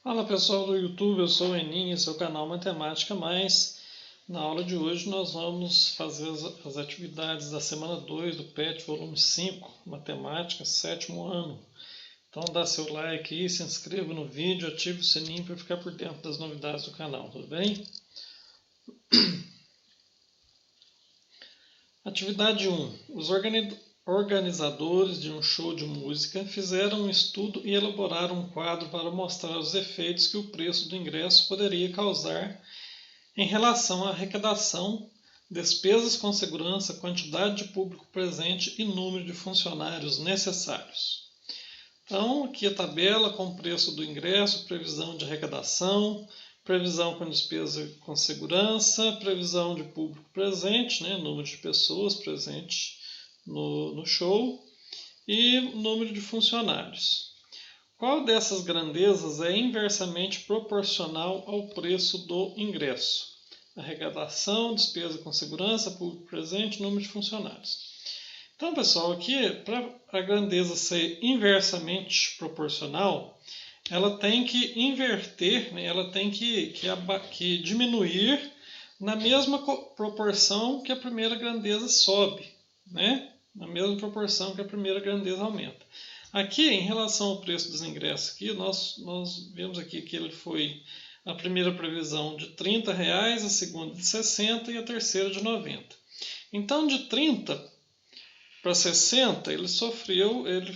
Fala pessoal do YouTube, eu sou o Eninho, seu canal Matemática Mais. Na aula de hoje nós vamos fazer as atividades da semana 2 do PET volume 5, Matemática, sétimo ano. Então dá seu like aí, se inscreva no vídeo, ative o sininho para ficar por dentro das novidades do canal, tudo bem? Atividade 1. Os organizadores de um show de música fizeram um estudo e elaboraram um quadro para mostrar os efeitos que o preço do ingresso poderia causar em relação à arrecadação, despesas com segurança, quantidade de público presente e número de funcionários necessários. Então, aqui a tabela com o preço do ingresso, previsão de arrecadação, previsão com despesa com segurança, previsão de público presente, número de pessoas presentes no show e número de funcionários. Qual dessas grandezas é inversamente proporcional ao preço do ingresso? Arrecadação, despesa com segurança, público presente, número de funcionários. Então, pessoal, aqui, para a grandeza ser inversamente proporcional, ela tem que inverter, ela tem que diminuir na mesma proporção que a primeira grandeza sobe, na mesma proporção que a primeira grandeza aumenta. Aqui, em relação ao preço dos ingressos, aqui, nós vemos aqui que ele foi a primeira previsão de R$30, a segunda de 60 e a terceira de 90. Então, de 30 para 60, ele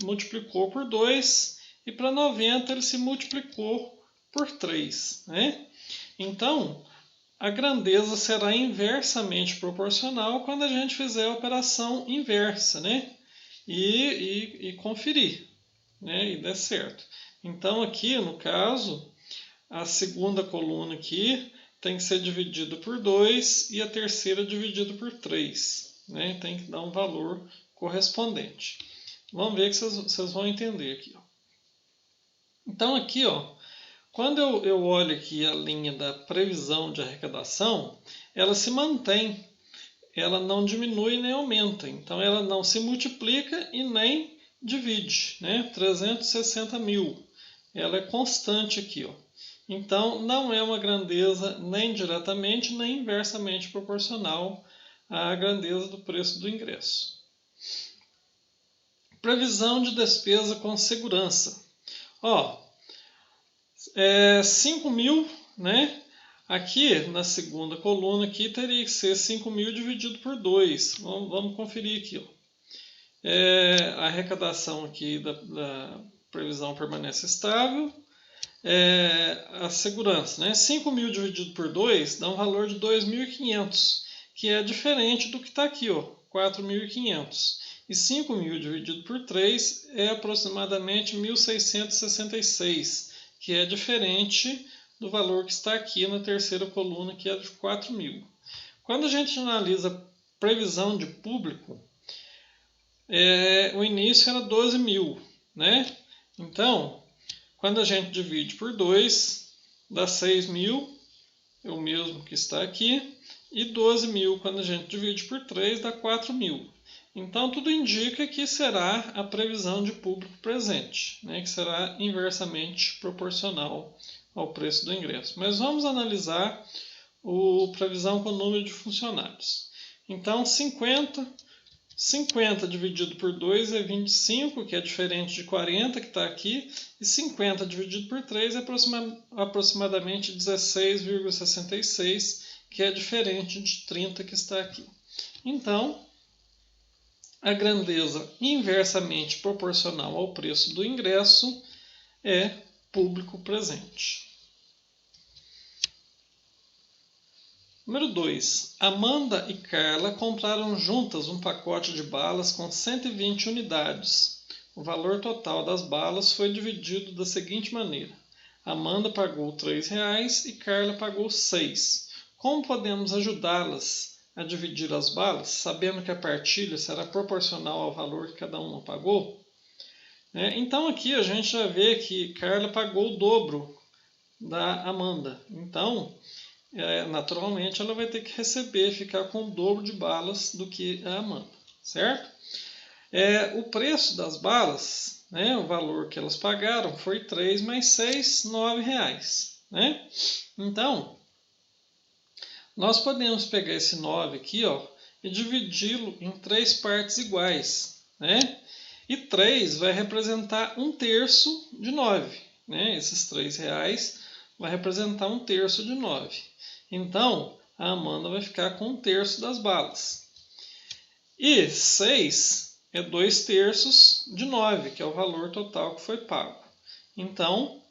multiplicou por 2, e para 90 ele se multiplicou por 3. Então, a grandeza será inversamente proporcional quando a gente fizer a operação inversa, e conferir, e der certo. Então, aqui, no caso, a segunda coluna aqui tem que ser dividida por 2 e a terceira dividida por 3. Tem que dar um valor correspondente. Vamos ver que vocês vão entender aqui. Então, aqui, quando eu olho aqui a linha da previsão de arrecadação, ela se mantém. Ela não diminui nem aumenta. Então, ela não se multiplica e nem divide. 360 mil. Ela é constante aqui. Então, não é uma grandeza nem diretamente nem inversamente proporcional à grandeza do preço do ingresso. Previsão de despesa com segurança. 5 mil, Aqui, na segunda coluna, aqui, teria que ser 5 mil dividido por 2. Vamos conferir aqui. A arrecadação aqui da previsão permanece estável. A segurança, 5 mil dividido por 2 dá um valor de 2.500, que é diferente do que está aqui, 4.500. E 5 mil dividido por 3 é aproximadamente 1.666, que é diferente do valor que está aqui na terceira coluna, que é de 4 mil. Quando a gente analisa previsão de público, o início era 12 mil. Então, quando a gente divide por 2, dá 6 mil, é o mesmo que está aqui, e 12 mil, quando a gente divide por 3, dá 4 mil. Então, tudo indica que será a previsão de público presente, que será inversamente proporcional ao preço do ingresso. Mas vamos analisar a previsão com o número de funcionários. Então, 50 dividido por 2 é 25, que é diferente de 40, que está aqui, e 50 dividido por 3 é aproximadamente 16,66, que é diferente de 30, que está aqui. Então, a grandeza inversamente proporcional ao preço do ingresso é público presente. Número 2. Amanda e Carla compraram juntas um pacote de balas com 120 unidades. O valor total das balas foi dividido da seguinte maneira. Amanda pagou R$3 e Carla pagou 6. Como podemos ajudá-las a dividir as balas, sabendo que a partilha será proporcional ao valor que cada uma pagou? Então aqui a gente já vê que Carla pagou o dobro da Amanda. Então, naturalmente, ela vai ter que ficar com o dobro de balas do que a Amanda, certo? O preço das balas né? O valor que elas pagaram foi 3 mais 6, R$ 9, né? Então, nós podemos pegar esse 9 aqui, ó, e dividi-lo em 3 partes iguais, né? E 3 vai representar 1/3 de 9, né? Esses R$ 3 vai representar 1/3 de 9. Então, a Amanda vai ficar com 1/3 das balas. E 6 é 2/3 de 9, que é o valor total que foi pago. Então,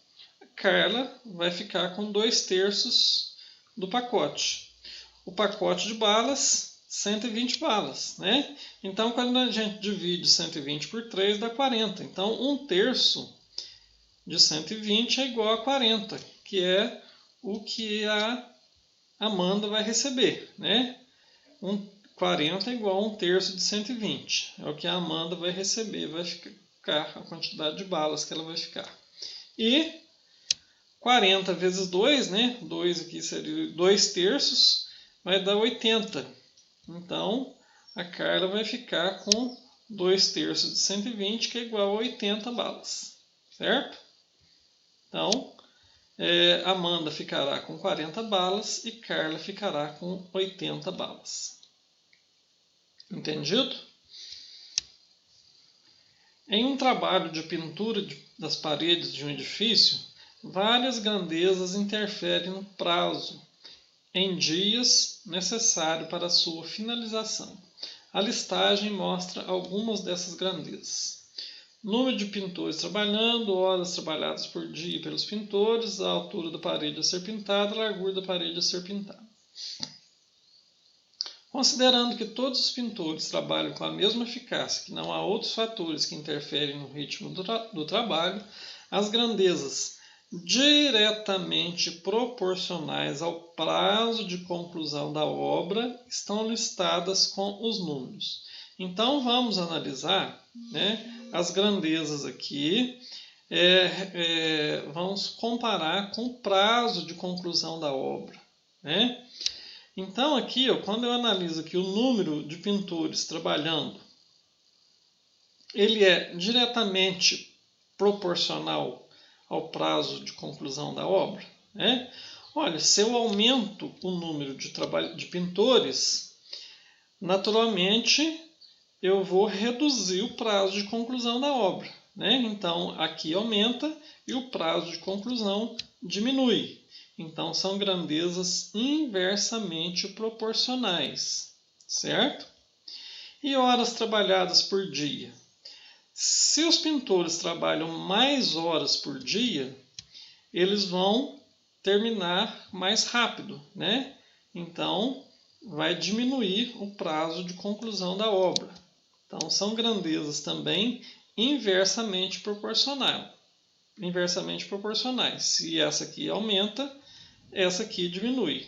a Carla vai ficar com 2/3 do pacote. O pacote de balas, 120 balas, né? Então, quando a gente divide 120 por 3, dá 40. Então, 1/3 de 120 é igual a 40, que é o que a Amanda vai receber, né? 40 é igual a 1/3 de 120. É o que a Amanda vai receber, vai ficar a quantidade de balas que ela vai ficar. E 40 vezes 2, né? 2 aqui seria 2/3, vai dar 80. Então, a Carla vai ficar com 2/3 de 120, que é igual a 80 balas, certo? Então, Amanda ficará com 40 balas e Carla ficará com 80 balas. Entendido? Em um trabalho de pintura das paredes de um edifício, várias grandezas interferem no prazo em dias necessário para sua finalização. A listagem mostra algumas dessas grandezas. Número de pintores trabalhando, horas trabalhadas por dia pelos pintores, a altura da parede a ser pintada, a largura da parede a ser pintada. Considerando que todos os pintores trabalham com a mesma eficácia, que não há outros fatores que interferem no ritmo do trabalho, as grandezas diretamente proporcionais ao prazo de conclusão da obra estão listadas com os números. Então, vamos analisar, né, as grandezas aqui, vamos comparar com o prazo de conclusão da obra, né? Então, aqui, ó, quando eu analiso aqui o número de pintores trabalhando, ele é diretamente proporcional ao prazo de conclusão da obra, né? Olha, se eu aumento o número de pintores, naturalmente eu vou reduzir o prazo de conclusão da obra, né? Então, aqui aumenta e o prazo de conclusão diminui. Então, são grandezas inversamente proporcionais, certo? E horas trabalhadas por dia. Se os pintores trabalham mais horas por dia, eles vão terminar mais rápido, né? Então, vai diminuir o prazo de conclusão da obra. Então, são grandezas também inversamente proporcionais. Se essa aqui aumenta, essa aqui diminui.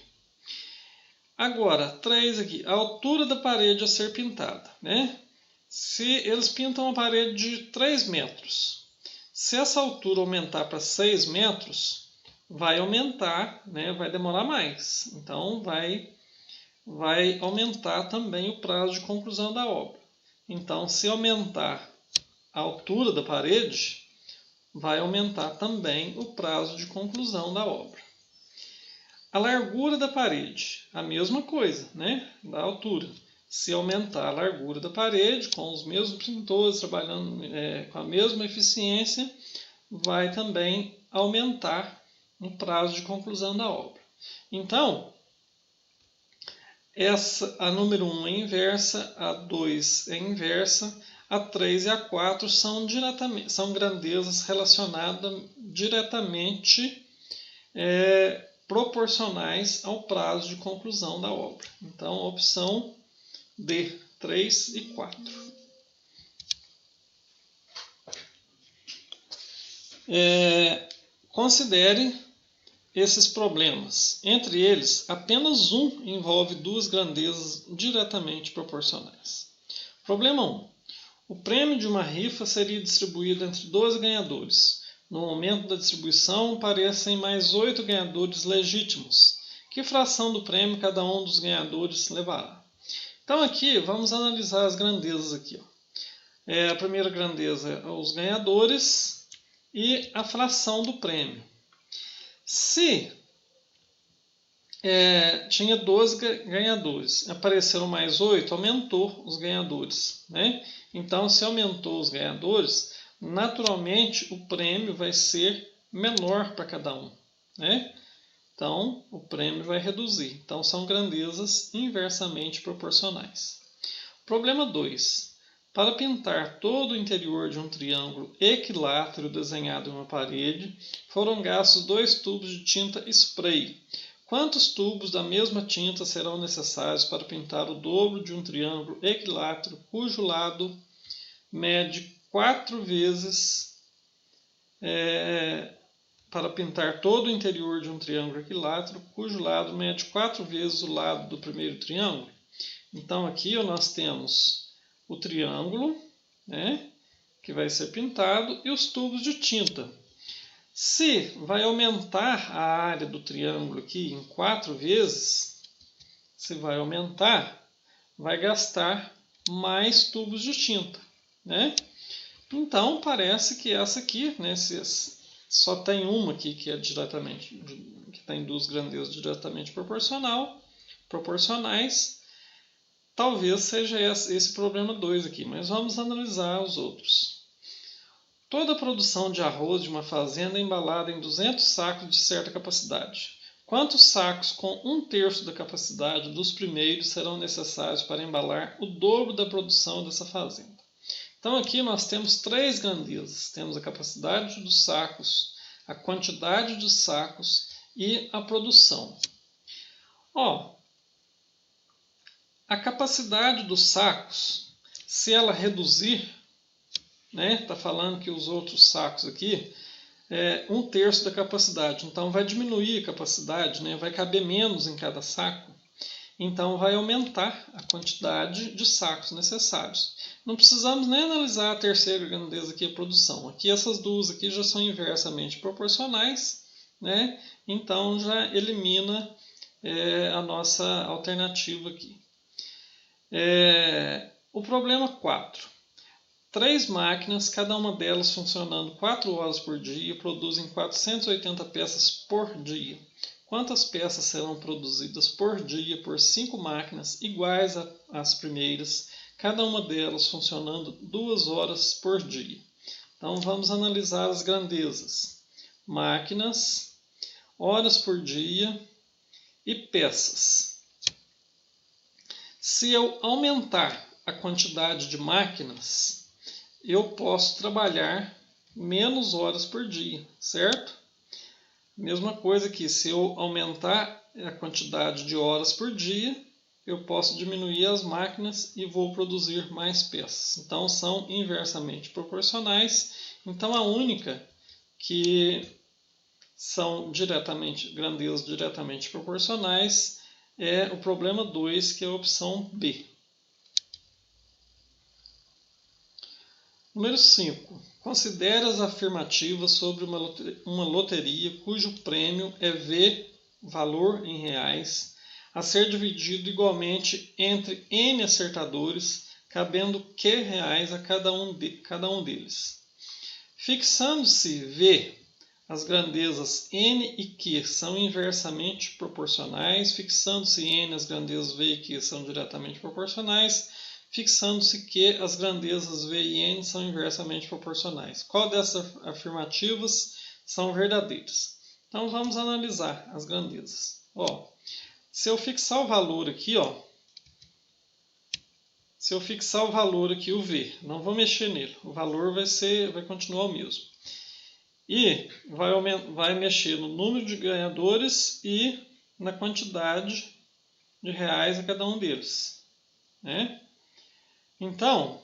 Agora, 3 aqui, a altura da parede a ser pintada, né? Se eles pintam uma parede de 3 metros, se essa altura aumentar para 6 metros, vai aumentar, né? Vai demorar mais. Então, vai aumentar também o prazo de conclusão da obra. Então, se aumentar a altura da parede, vai aumentar também o prazo de conclusão da obra. A largura da parede, a mesma coisa, né? Da altura. Se aumentar a largura da parede, com os mesmos pintores trabalhando com a mesma eficiência, vai também aumentar o prazo de conclusão da obra. Então, a número 1 é inversa, a 2 é inversa, a 3 e a 4 são grandezas relacionadas diretamente proporcionais ao prazo de conclusão da obra. Então, a opção D, 3 e 4. Considere esses problemas. Entre eles, apenas um envolve duas grandezas diretamente proporcionais. Problema 1. O prêmio de uma rifa seria distribuído entre 12 ganhadores. No momento da distribuição, aparecem mais 8 ganhadores legítimos. Que fração do prêmio cada um dos ganhadores levará? Então aqui, vamos analisar as grandezas aqui. A primeira grandeza é os ganhadores e a fração do prêmio. Se tinha 12 ganhadores, apareceram mais 8, aumentou os ganhadores, né? Então, se aumentou os ganhadores, naturalmente o prêmio vai ser menor para cada um, né? Então, o prêmio vai reduzir. Então, são grandezas inversamente proporcionais. Problema 2. Para pintar todo o interior de um triângulo equilátero desenhado em uma parede, foram gastos 2 tubos de tinta spray. Quantos tubos da mesma tinta serão necessários para pintar o dobro de um triângulo equilátero cujo lado mede 4 vezes para pintar todo o interior de um triângulo equilátero cujo lado mede 4 vezes o lado do primeiro triângulo? Então aqui nós temos o triângulo, né, que vai ser pintado, e os tubos de tinta. Se vai aumentar a área do triângulo aqui em 4 vezes, se vai aumentar, vai gastar mais tubos de tinta, né? Então parece que essa aqui, né, só tem uma aqui que é diretamente, que tem duas grandezas diretamente proporcionais. Talvez seja esse problema 2 aqui, mas vamos analisar os outros. Toda a produção de arroz de uma fazenda é embalada em 200 sacos de certa capacidade. Quantos sacos com 1/3 da capacidade dos primeiros serão necessários para embalar o dobro da produção dessa fazenda? Então aqui nós temos 3 grandezas. Temos a capacidade dos sacos, a quantidade de sacos e a produção. A capacidade dos sacos, se ela reduzir, né, está falando que os outros sacos aqui é 1/3 da capacidade, então vai diminuir a capacidade, né, vai caber menos em cada saco, então vai aumentar a quantidade de sacos necessários. Não precisamos nem analisar a terceira grandeza aqui, a produção. Aqui essas duas aqui já são inversamente proporcionais, né, então já elimina a nossa alternativa aqui. O problema 4. 3 máquinas, cada uma delas funcionando 4 horas por dia, produzem 480 peças por dia. Quantas peças serão produzidas por dia por 5 máquinas iguais às primeiras, cada uma delas funcionando 2 horas por dia? Então vamos analisar as grandezas. Máquinas, horas por dia e peças. Se eu aumentar a quantidade de máquinas, eu posso trabalhar menos horas por dia, certo? Mesma coisa aqui, se eu aumentar a quantidade de horas por dia, eu posso diminuir as máquinas e vou produzir mais peças. Então são inversamente proporcionais. Então a única que são grandezas diretamente proporcionais é o problema 2, que é a opção B. Número 5. Considere as afirmativas sobre uma loteria cujo prêmio é V, valor em reais, a ser dividido igualmente entre N acertadores, cabendo Q reais a cada um deles. Fixando-se V, as grandezas N e Q são inversamente proporcionais. Fixando-se N, as grandezas V e Q são diretamente proporcionais. Fixando-se que as grandezas V e N são inversamente proporcionais. Qual dessas afirmativas são verdadeiras? Então vamos analisar as grandezas. Se eu fixar o valor aqui, se eu fixar o valor aqui, o V, não vou mexer nele, o valor vai continuar o mesmo. E vai mexer no número de ganhadores e na quantidade de reais a cada um deles, né? Então,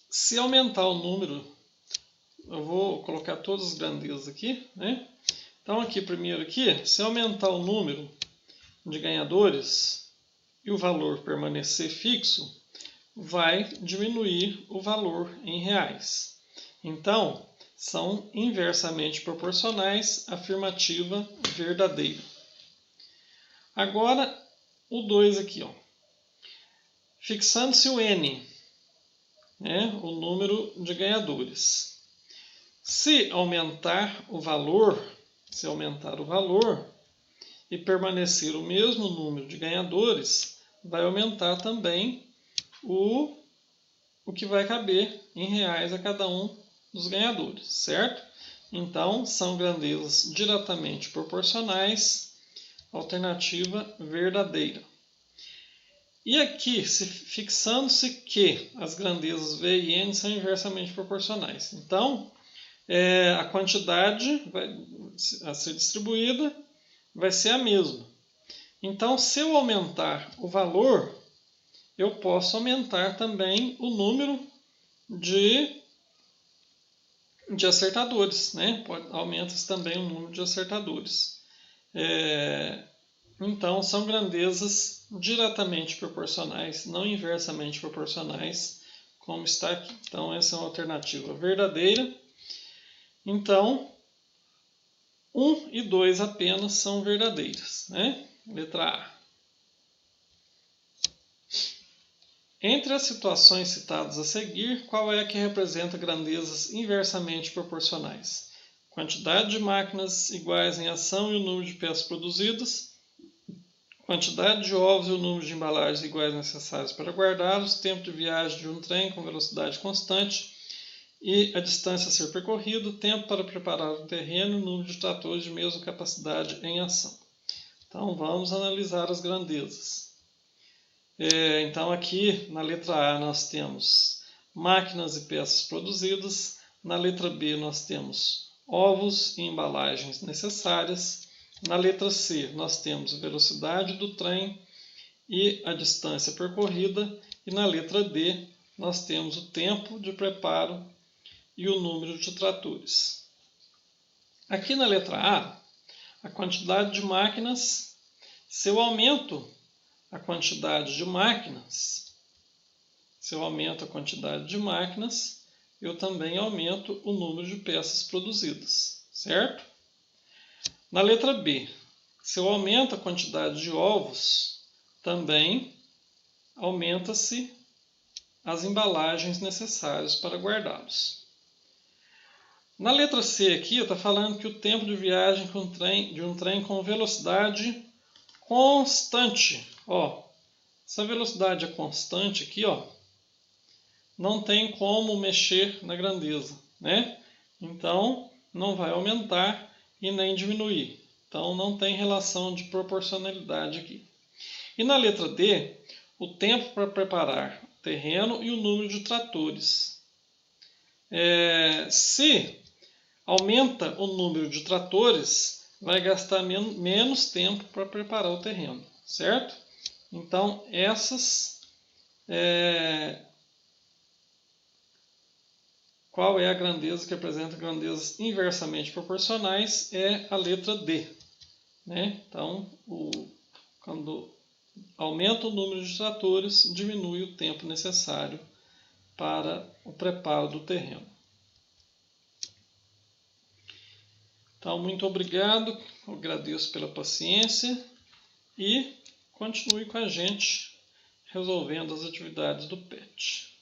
se aumentar o número, eu vou colocar todas as grandezas aqui, né? Então aqui primeiro aqui, se aumentar o número de ganhadores e o valor permanecer fixo, vai diminuir o valor em reais. Então, são inversamente proporcionais, afirmativa verdadeira. Agora, o 2 aqui, Fixando-se o N, né, o número de ganhadores. Se aumentar o valor e permanecer o mesmo número de ganhadores, vai aumentar também o que vai caber em reais a cada um dos ganhadores, certo? Então, são grandezas diretamente proporcionais, alternativa verdadeira. E aqui, fixando-se que as grandezas V e N são inversamente proporcionais. Então, a quantidade a ser distribuída vai ser a mesma. Então, se eu aumentar o valor, eu posso aumentar também o número de acertadores, né? Aumenta-se também o número de acertadores. Então, são grandezas diretamente proporcionais, não inversamente proporcionais, como está aqui. Então, essa é uma alternativa verdadeira. Então, 1 e 2 apenas são verdadeiras, né? Letra A. Entre as situações citadas a seguir, qual é a que representa grandezas inversamente proporcionais? Quantidade de máquinas iguais em ação e o número de peças produzidas, quantidade de ovos e o número de embalagens iguais necessários para guardá-los, tempo de viagem de um trem com velocidade constante e a distância a ser percorrida, tempo para preparar o terreno e o número de tratores de mesma capacidade em ação. Então, vamos analisar as grandezas. Então, aqui na letra A nós temos máquinas e peças produzidas. Na letra B nós temos ovos e embalagens necessárias. Na letra C nós temos a velocidade do trem e a distância percorrida. E na letra D nós temos o tempo de preparo e o número de tratores. Aqui na letra A quantidade de máquinas, se eu aumento a quantidade de máquinas, eu também aumento o número de peças produzidas, certo? Na letra B, se eu aumento a quantidade de ovos, também aumenta-se as embalagens necessárias para guardá-los. Na letra C aqui, está falando que o tempo de viagem de um trem com velocidade constante. Essa velocidade é constante aqui, não tem como mexer na grandeza, né? Então, não vai aumentar e nem diminuir. Então, não tem relação de proporcionalidade aqui. E na letra D, o tempo para preparar o terreno e o número de tratores. Se aumenta o número de tratores, vai gastar menos tempo para preparar o terreno, certo? Então, qual é a grandeza que representa grandezas inversamente proporcionais? É a letra D, né? Então, quando aumenta o número de tratores, diminui o tempo necessário para o preparo do terreno. Então, muito obrigado, eu agradeço pela paciência e continue com a gente resolvendo as atividades do PET.